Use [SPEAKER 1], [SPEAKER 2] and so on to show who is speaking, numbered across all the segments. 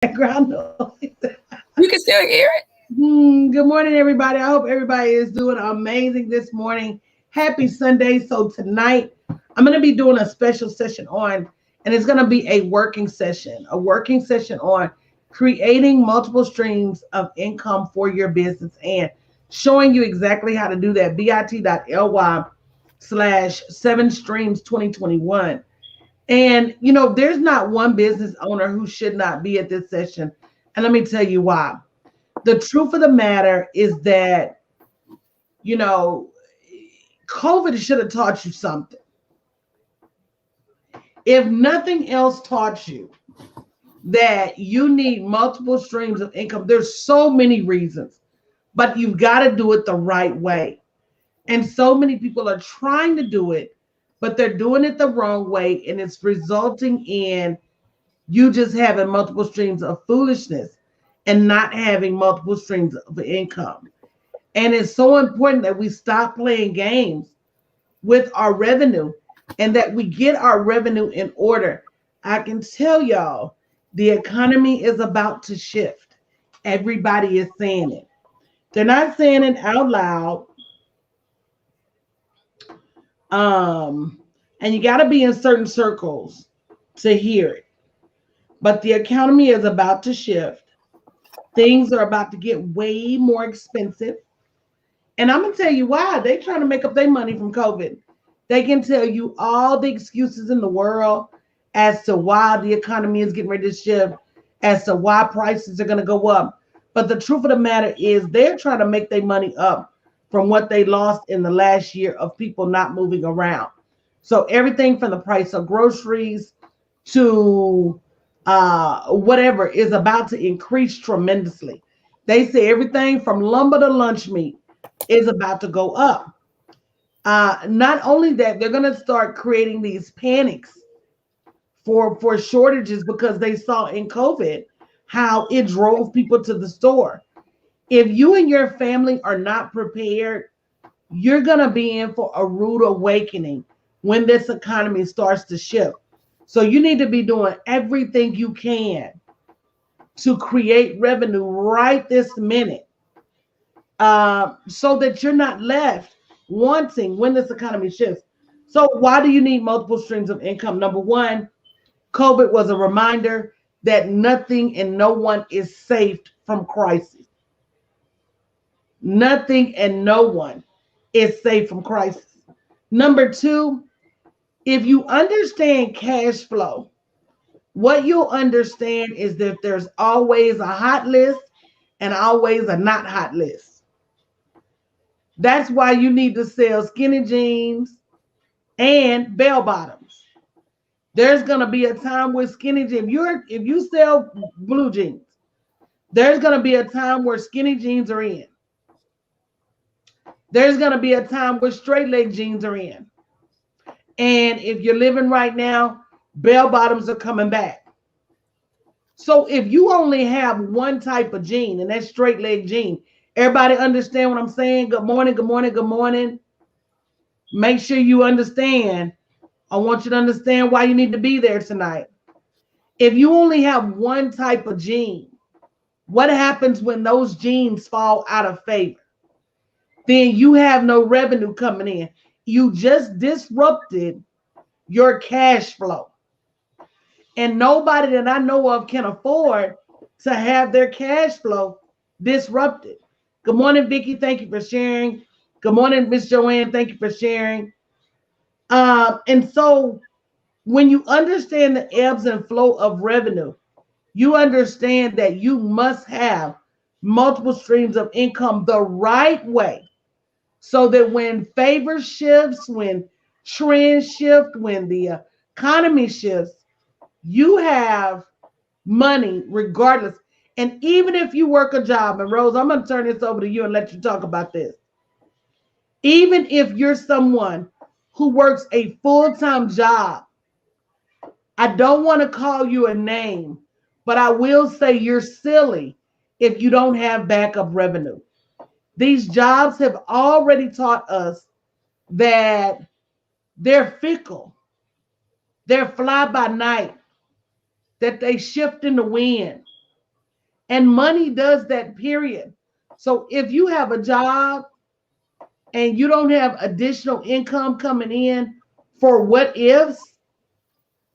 [SPEAKER 1] background noise.
[SPEAKER 2] You can still hear it.
[SPEAKER 1] Good morning, everybody. I hope everybody is doing amazing this morning. Happy Sunday. So tonight, I'm going to be doing a special session on, and it's going to be a working session on creating multiple streams of income for your business and showing you exactly how to do that. bit.ly/seven streams 2021. And there's not one business owner who should not be at this session. And let me tell you why. The truth of the matter is that, you know, COVID should have taught you something. If nothing else taught you that you need multiple streams of income, there's so many reasons, but you've got to do it the right way. And so many people are trying to do it, but they're doing it the wrong way. And it's resulting in you just having multiple streams of foolishness and not having multiple streams of income. And it's so important that we stop playing games with our revenue and that we get our revenue in order. I can tell y'all the economy is about to shift. Everybody is saying it. They're not saying it out loud. And you got to be in certain circles to hear it. But the economy is about to shift. Things are about to get way more expensive. And I'm going to tell you why. They're trying to make up their money from COVID. They can tell you all the excuses in the world as to why the economy is getting ready to shift, as to why prices are going to go up. But the truth of the matter is they're trying to make their money up from what they lost in the last year of people not moving around. So everything from the price of groceries to whatever is about to increase tremendously. They say everything from lumber to lunch meat is about to go up. Not only that, they're going to start creating these panics for shortages because they saw in COVID how it drove people to the store. If you and your family are not prepared, you're going to be in for a rude awakening when this economy starts to shift. So you need to be doing everything you can to create revenue right this minute, so that you're not left wanting when this economy shifts. So why do you need multiple streams of income? Number one, COVID was a reminder that nothing and no one is safe from crisis. Nothing and no one is safe from crisis. Number two, if you understand cash flow, what you'll understand is that there's always a hot list and always a not hot list. That's why you need to sell skinny jeans and bell bottoms. There's gonna be a time where skinny jeans, if you sell blue jeans, there's gonna be a time where skinny jeans are in. There's gonna be a time where straight leg jeans are in. And if you're living right now, bell bottoms are coming back. So if you only have one type of jean, and that's straight leg jean, everybody understand what I'm saying? Good morning, good morning, good morning. Make sure you understand. I want you to understand why you need to be there tonight. If you only have one type of jean, what happens when those jeans fall out of favor? Then you have no revenue coming in. You just disrupted your cash flow. And nobody that I know of can afford to have their cash flow disrupted. Good morning, Vicki. Thank you for sharing. Good morning, Miss Joanne. Thank you for sharing. And so when you understand the ebbs and flow of revenue, you understand that you must have multiple streams of income the right way so that when favor shifts, when trends shift, when the economy shifts, you have money regardless. And even if you work a job, and Rose, I'm going to turn this over to you and let you talk about this. Even if you're someone who works a full-time job, I don't want to call you a name, but I will say you're silly if you don't have backup revenue. These jobs have already taught us that they're fickle, they're fly by night, that they shift in the wind. And money does that, period. So if you have a job and you don't have additional income coming in for what ifs,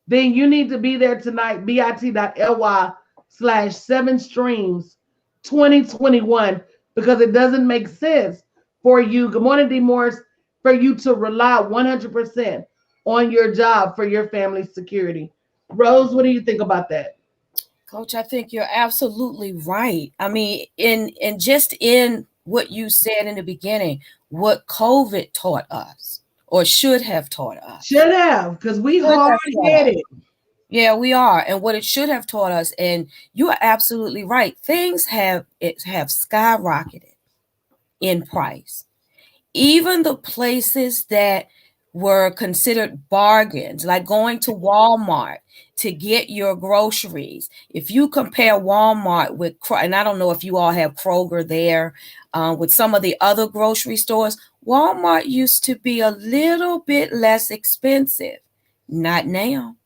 [SPEAKER 1] then you need to be there tonight, bit.ly/7streams 2021, because it doesn't make sense for you, good morning, D. Morris, for you to rely 100% on your job for your family's security. Rose, what do you think about that?
[SPEAKER 2] Coach, I think you're absolutely right. I mean, in just in what you said in the beginning, what COVID taught us, or should have taught us.
[SPEAKER 1] Should have, because we hard-headed.
[SPEAKER 2] Yeah, we are. And what it should have taught us, and you are absolutely right, things have skyrocketed in price. Even the places that were considered bargains, like going to Walmart to get your groceries. If you compare Walmart with, and I don't know if you all have Kroger there, with some of the other grocery stores, Walmart used to be a little bit less expensive. Not now.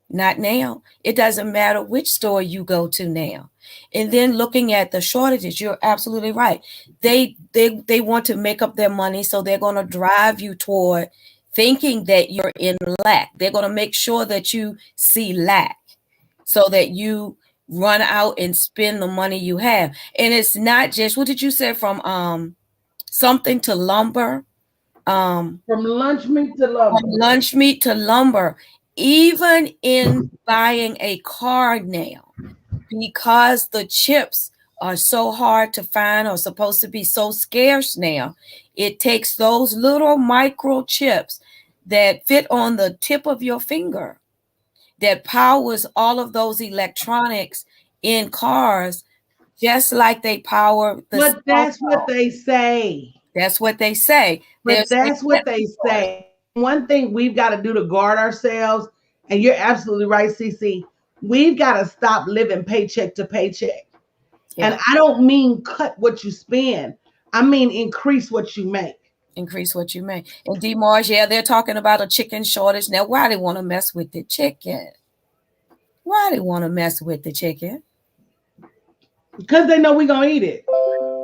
[SPEAKER 2] Not now. It doesn't matter which store you go to now. And then looking at the shortages, you're absolutely right. They want to make up their money, so they're going to drive you toward thinking that you're in lack. They're going to make sure that you see lack so that you run out and spend the money you have. And it's not just, what did you say, from something to lumber?
[SPEAKER 1] From lunch meat to lumber.
[SPEAKER 2] From lunch meat to lumber. Even in buying a car now, because the chips are so hard to find or supposed to be so scarce now, it takes those little microchips that fit on the tip of your finger that powers all of those electronics in cars, just like they power the.
[SPEAKER 1] But that's what they say.
[SPEAKER 2] That's what they say.
[SPEAKER 1] But that's what they say. One thing we've got to do to guard ourselves, and you're absolutely right, CC, we've got to stop living paycheck to paycheck. Yeah. And I don't mean cut what you spend. I mean increase what you make.
[SPEAKER 2] Increase what you make. And DeMars, yeah, they're talking about a chicken shortage. Now, why they want to mess with the chicken? Why they want to mess with the chicken?
[SPEAKER 1] Because they know we're going to eat it.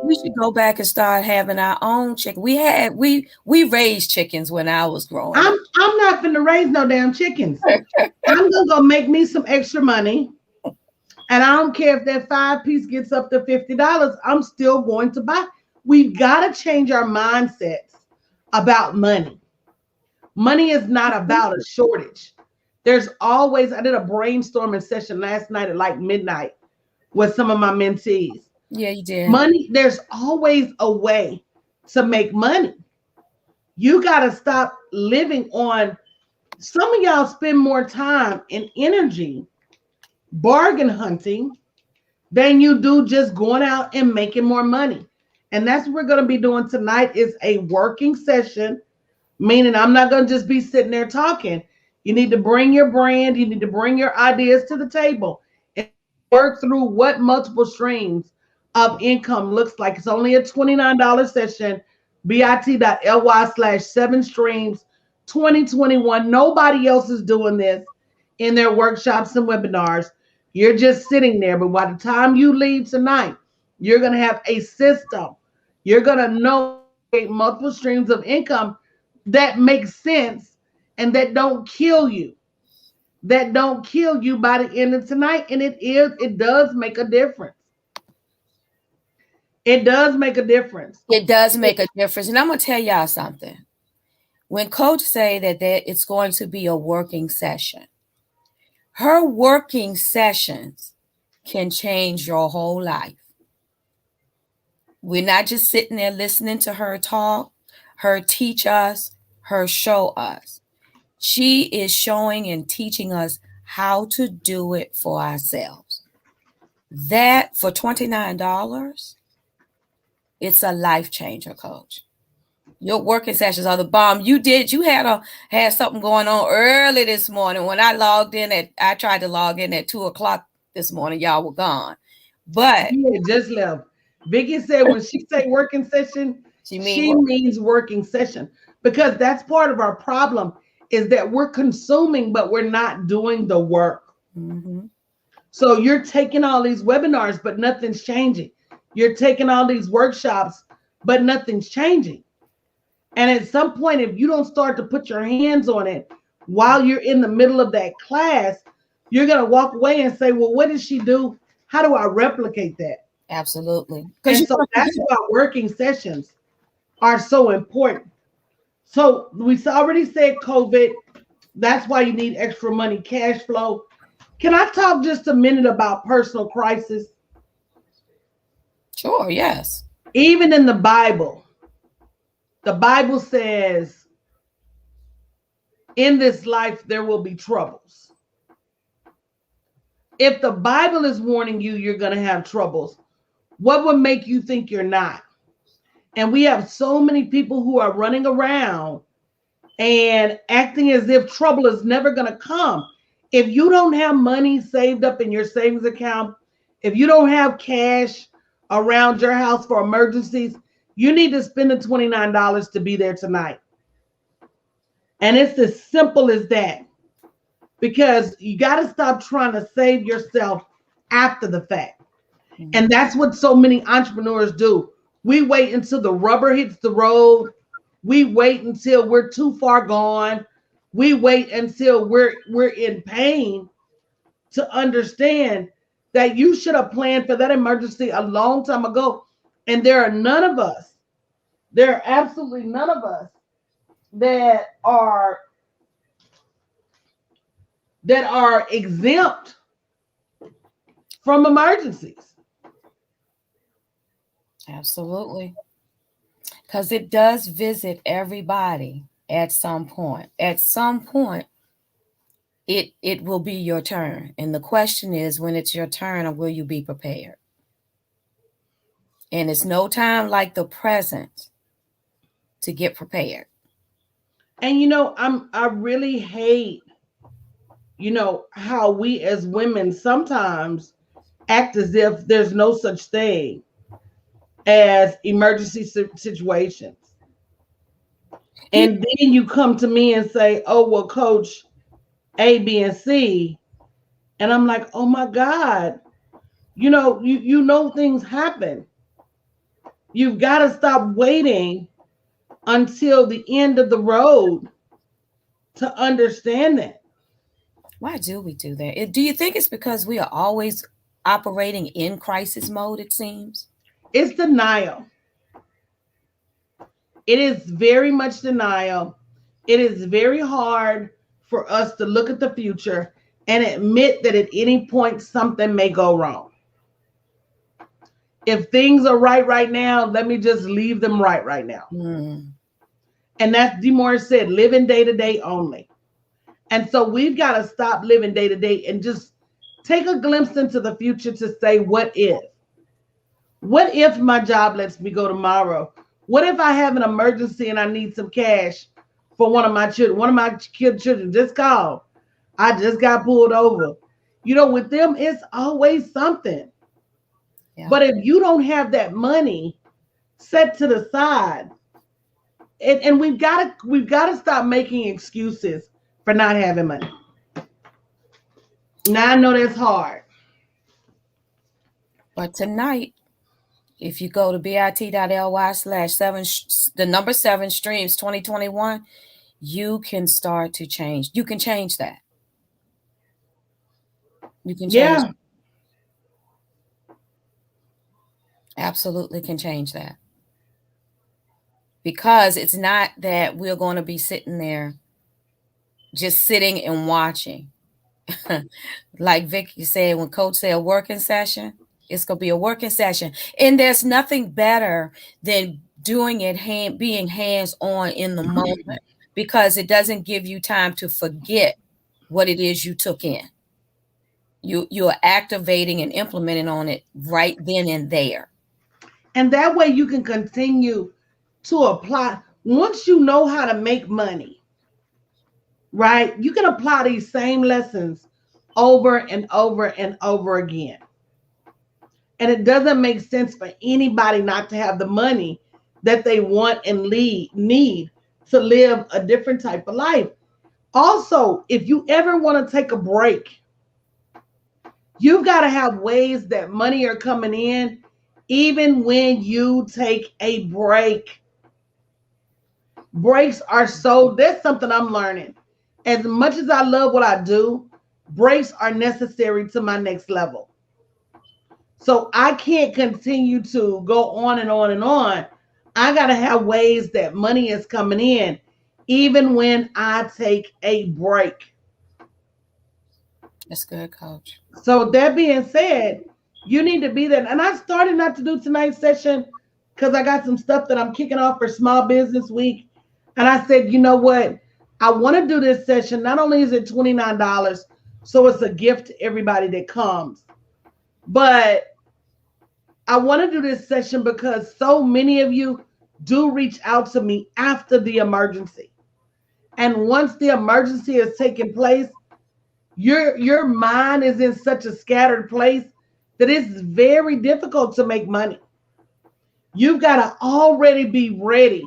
[SPEAKER 2] We should go back and start having our own chicken. We raised chickens when I was growing up.
[SPEAKER 1] I'm not finna raise no damn chickens. I'm gonna go make me some extra money. And I don't care if that 5-piece gets up to $50, I'm still going to buy. We've got to change our mindsets about money. Money is not about a shortage. There's always, I did a brainstorming session last night at like midnight with some of my mentees.
[SPEAKER 2] Yeah, you did.
[SPEAKER 1] Money, there's always a way to make money. You got to stop living on, some of y'all spend more time and energy bargain hunting than you do just going out and making more money. And that's what we're going to be doing tonight, is a working session, meaning I'm not going to just be sitting there talking. You need to bring your brand. You need to bring your ideas to the table and work through what multiple streams of income looks like. It's only a $29 session, bit.ly/7streams 2021. Nobody else is doing this in their workshops and webinars. You're just sitting there, but by the time you leave tonight, you're going to have a system. You're going to know multiple streams of income that make sense and that don't kill you. That don't kill you by the end of tonight. And it does make a difference. It does make a difference.
[SPEAKER 2] It does make a difference. And I'm going to tell y'all something. When Coach say that it's going to be a working session, her working sessions can change your whole life. We're not just sitting there listening to her talk, her teach us, her show us. She is showing and teaching us how to do it for ourselves. That for $29, it's a life changer, Coach. Your working sessions are the bomb. You had something going on early this morning. When I tried to log in at 2:00 this morning, y'all were gone. But
[SPEAKER 1] yeah, just left. Vicky said when she say working session, she means working session, because that's part of our problem, is that we're consuming, but we're not doing the work.
[SPEAKER 2] Mm-hmm.
[SPEAKER 1] So you're taking all these webinars, but nothing's changing. You're taking all these workshops, but nothing's changing. And at some point, if you don't start to put your hands on it while you're in the middle of that class, you're going to walk away and say, well, what did she do? How do I replicate that?
[SPEAKER 2] Absolutely.
[SPEAKER 1] And so that's why working sessions are so important. So we already said COVID. That's why you need extra money, cash flow. Can I talk just a minute about personal crisis?
[SPEAKER 2] Sure, yes.
[SPEAKER 1] Even in the Bible says, in this life, there will be troubles. If the Bible is warning you, you're going to have troubles. What would make you think you're not? And we have so many people who are running around and acting as if trouble is never going to come. If you don't have money saved up in your savings account, if you don't have cash around your house for emergencies, you need to spend the $29 to be there tonight. And it's as simple as that. Because you got to stop trying to save yourself after the fact. And that's what so many entrepreneurs do. We wait until the rubber hits the road. We wait until we're too far gone. We wait until we're in pain to understand that you should have planned for that emergency a long time ago. And there are absolutely none of us that are exempt from emergencies.
[SPEAKER 2] Absolutely. Because it does visit everybody at some point. At some point, it will be your turn. And the question is, when it's your turn, or will you be prepared? And it's no time like the present to get prepared.
[SPEAKER 1] And I really hate, how we as women sometimes act as if there's no such thing as emergency situations. And then you come to me and say, oh, well, coach A, B, and C. And I'm like, oh my God, you know things happen. You've got to stop waiting until the end of the road to understand that.
[SPEAKER 2] Why do we do that? Do you think it's because we are always operating in crisis mode, it seems?
[SPEAKER 1] It's denial. It is very much denial. It is very hard for us to look at the future and admit that at any point something may go wrong. If things are right now, let me just leave them right now. And that's DeMorris said, living day to day only. And so we've got to stop living day to day and just take a glimpse into the future to say, what if? What if my job lets me go tomorrow? What if I have an emergency and I need some cash for one of my children? One of my children just called. I just got pulled over. With them, it's always something. Yeah. But if you don't have that money set to the side, and we've got to stop making excuses for not having money. Now I know that's hard.
[SPEAKER 2] But tonight, if you go to bit.ly/7 streams 2021, you can start to change. You can change that. You can change. Yeah. Absolutely can change that. Because it's not that we're going to be sitting there just sitting and watching. Like Vicky said, when Coach said a working session, it's going to be a working session. And there's nothing better than doing it, being hands-on in the moment, because it doesn't give you time to forget what it is you took in. You're activating and implementing on it right then and there.
[SPEAKER 1] And that way you can continue to apply. Once you know how to make money, right, you can apply these same lessons over and over and over again. And it doesn't make sense for anybody not to have the money that they want and need to live a different type of life. Also, if you ever want to take a break, You've got to have ways that money are coming in, even when you take a break. Breaks are so, that's something I'm learning. As much as I love what I do, breaks are necessary to my next level. So I can't continue to go on and on and on. I got to have ways that money is coming in, even when I take a break.
[SPEAKER 2] That's good, Coach.
[SPEAKER 1] So that being said, you need to be there. And I started not to do tonight's session because I got some stuff that I'm kicking off for Small Business Week. And I said, you know what? I want to do this session. Not only is it $29, so it's a gift to everybody that comes, but I want to do this session because so many of you do reach out to me after the emergency. And once the emergency has taken place, your mind is in such a scattered place that it's very difficult to make money. You've got to already be ready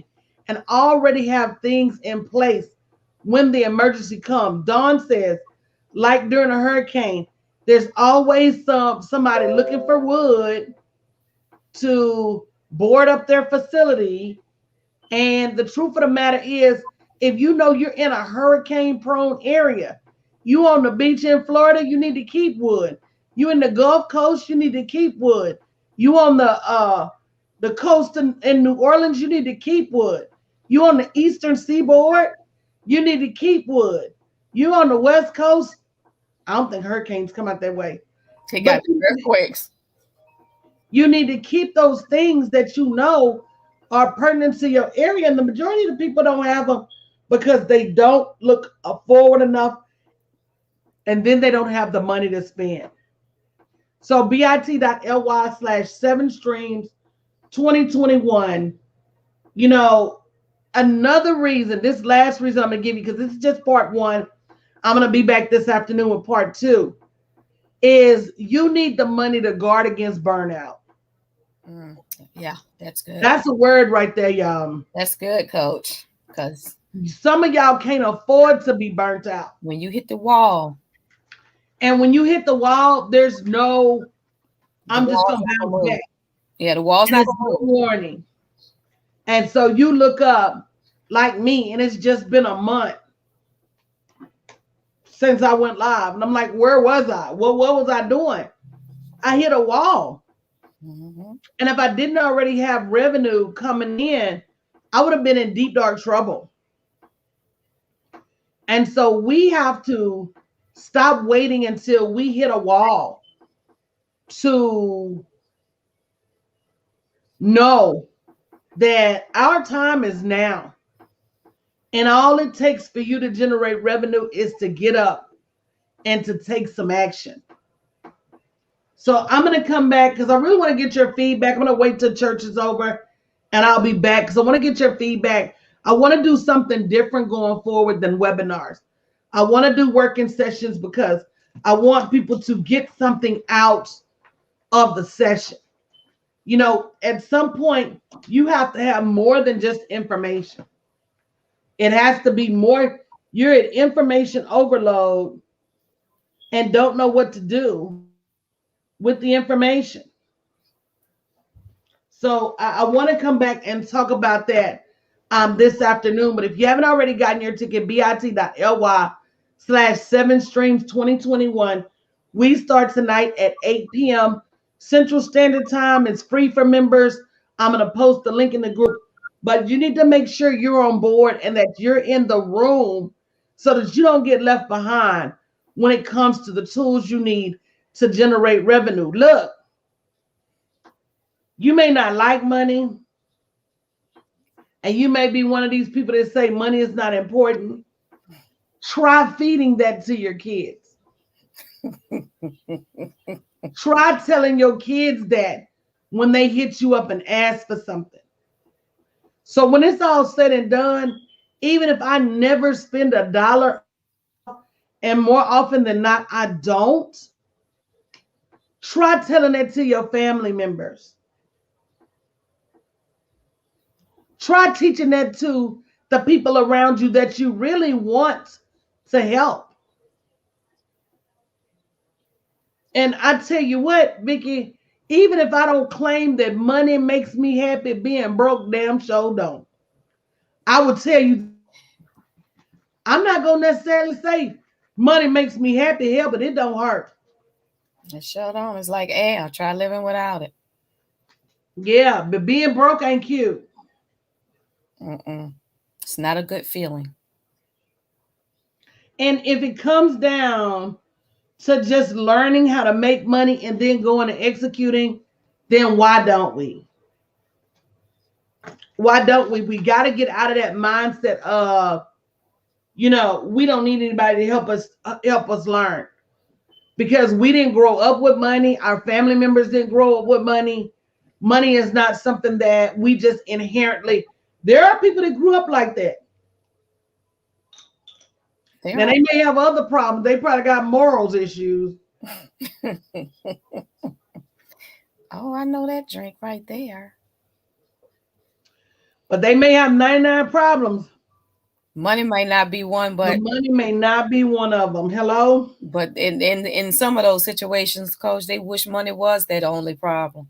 [SPEAKER 1] and already have things in place when the emergency comes. Dawn says, like during a hurricane, there's always somebody looking for wood to board up their facility. And the truth of the matter is, if you know you're in a hurricane-prone area, you on the beach in Florida, you need to keep wood. You in the Gulf Coast, you need to keep wood. You on the coast in New Orleans, you need to keep wood. You on the Eastern Seaboard, you need to keep wood. You on the West Coast, I don't think hurricanes come out that way.
[SPEAKER 2] They got earthquakes.
[SPEAKER 1] You need to keep those things that you know are pertinent to your area. And the majority of the people don't have them because they don't look forward enough, and then they don't have the money to spend. So bit.ly/7streams2021. You know, another reason, this last reason I'm going to give you, because this is just part one. I'm going to be back this afternoon with part two, is you need the money to guard against burnout.
[SPEAKER 2] Yeah, that's good.
[SPEAKER 1] That's a word right there, y'all.
[SPEAKER 2] That's good, Coach. Because
[SPEAKER 1] some of y'all can't afford to be burnt out.
[SPEAKER 2] When you hit the wall.
[SPEAKER 1] And when you hit the wall, there's no, I'm just going to bounce back.
[SPEAKER 2] Yeah, the wall's not
[SPEAKER 1] no warning. And so you look up like me, and it's just been a month since I went live. And I'm like, where was I? What was I doing? I hit a wall. Mm-hmm. And if I didn't already have revenue coming in, I would have been in deep, dark trouble. And so we have to stop waiting until we hit a wall to know that our time is now. And all it takes for you to generate revenue is to get up and to take some action. So I'm going to come back because I really want to get your feedback. I'm going to wait till church is over and I'll be back because I want to get your feedback. I want to do something different going forward than webinars. I want to do working sessions because I want people to get something out of the session. You know, at some point, you have to have more than just information. It has to be more. You're at information overload and don't know what to do with the information. So I want to come back and talk about that this afternoon. But if you haven't already gotten your ticket, bit.ly/7streams2021. We start tonight at 8 p.m. Central Standard Time. It's free for members. I'm going to post the link in the group. But you need to make sure you're on board and that you're in the room so that you don't get left behind when it comes to the tools you need to generate revenue. Look, you may not like money, and you may be one of these people that say money is not important. Try feeding that to your kids. Try telling your kids that when they hit you up and ask for something. So when it's all said and done, even if I never spend $1, and more often than not, I don't, try telling that to your family members. Try teaching that to the people around you that you really want to help. And I tell you what, Vicky, even if I don't claim that money makes me happy, being broke damn sure don't. I would tell you that. I'm not gonna necessarily say money makes me happy here, but it don't hurt.
[SPEAKER 2] It sure don't. It's like air. Try living without it.
[SPEAKER 1] Yeah, but being broke ain't cute.
[SPEAKER 2] It's not a good feeling.
[SPEAKER 1] And if it comes down to just learning how to make money and then going and executing, then why don't we? Why don't we? We got to get out of that mindset of, we don't need anybody to help us learn, because we didn't grow up with money. Our family members didn't grow up with money. Money is not something that we just inherently. There are people that grew up like that. Now they may have other problems. They probably got morals issues.
[SPEAKER 2] Oh, I know that drink right there.
[SPEAKER 1] But they may have 99 problems.
[SPEAKER 2] Money might not be one, but
[SPEAKER 1] money may not be one of them. Hello?
[SPEAKER 2] But in some of those situations, Coach, they wish money was that only problem.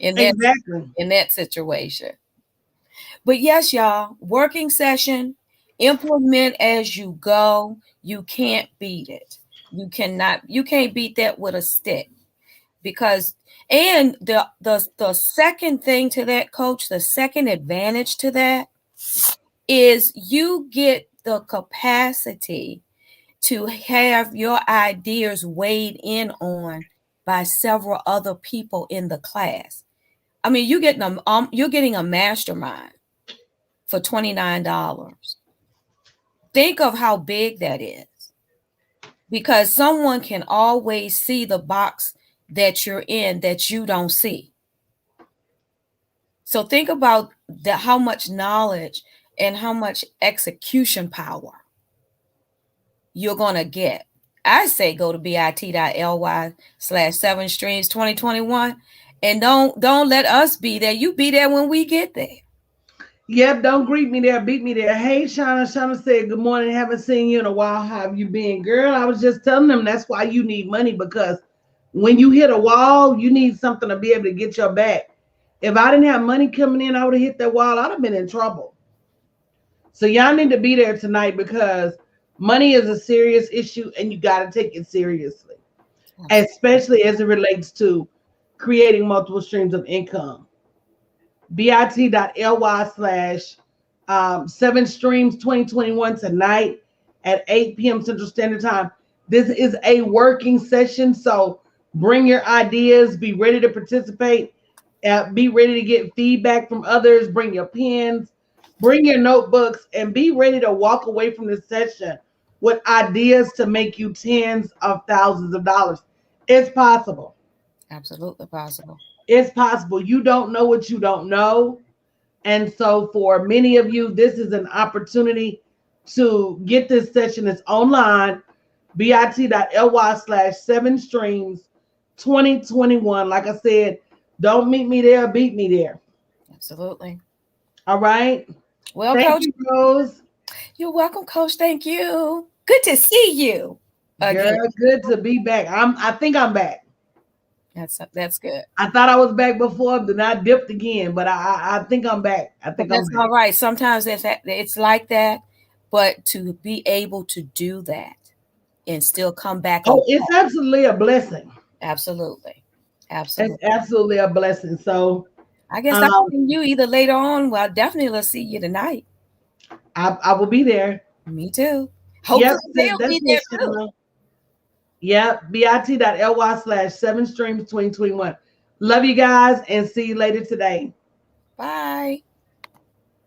[SPEAKER 1] Exactly.
[SPEAKER 2] In that situation. But yes, y'all, working session, implement as you go. You can't beat it. You can't beat that with a stick. Because and the second thing to that, Coach, the second advantage to that is you get the capacity to have your ideas weighed in on by several other people in the class. I mean, you're getting a mastermind for $29. Think of how big that is, because someone can always see the box that you're in that you don't see. So think about how much knowledge and how much execution power you're going to get. I say go to bit.ly/7streams2021 and don't let us be there. You be there when we get there.
[SPEAKER 1] Yep, don't greet me there, beat me there. Hey, Shauna. Shauna said, good morning. Haven't seen you in a while. How have you been? Girl, I was just telling them that's why you need money, because when you hit a wall, you need something to be able to get your back. If I didn't have money coming in, I would have hit that wall. I'd have been in trouble. So y'all need to be there tonight, because money is a serious issue and you got to take it seriously, especially as it relates to creating multiple streams of income. bit.ly/7streams2021 tonight at 8 p.m. Central Standard Time. This is a working session, so bring your ideas, be ready to participate, be ready to get feedback from others, bring your pens, bring your notebooks, and be ready to walk away from this session with ideas to make you tens of thousands of dollars. It's possible.
[SPEAKER 2] Absolutely possible.
[SPEAKER 1] It's possible. You don't know what you don't know. And so for many of you, this is an opportunity to get this session. It's online, bit.ly/7streams2021. Like I said, don't meet me there, beat me there.
[SPEAKER 2] Absolutely.
[SPEAKER 1] All right.
[SPEAKER 2] Well,
[SPEAKER 1] thank
[SPEAKER 2] Coach,
[SPEAKER 1] you, Rose.
[SPEAKER 2] You're welcome, Coach. Thank you. Good to see you again.
[SPEAKER 1] Girl, good to be back. I think I'm back.
[SPEAKER 2] That's good.
[SPEAKER 1] I thought I was back before, then I dipped again, but I think I'm back.
[SPEAKER 2] That's all right. Sometimes it's like that, but to be able to do that and still come back.
[SPEAKER 1] Oh, it's absolutely a blessing.
[SPEAKER 2] Absolutely.
[SPEAKER 1] It's absolutely a blessing. So
[SPEAKER 2] I guess I'll see you either later on. Well, definitely let's see you tonight.
[SPEAKER 1] I will be there.
[SPEAKER 2] Me too. Hopefully they'll be there too.
[SPEAKER 1] Yep, bit.ly/7streams2021. Love you guys and see you later today.
[SPEAKER 2] Bye.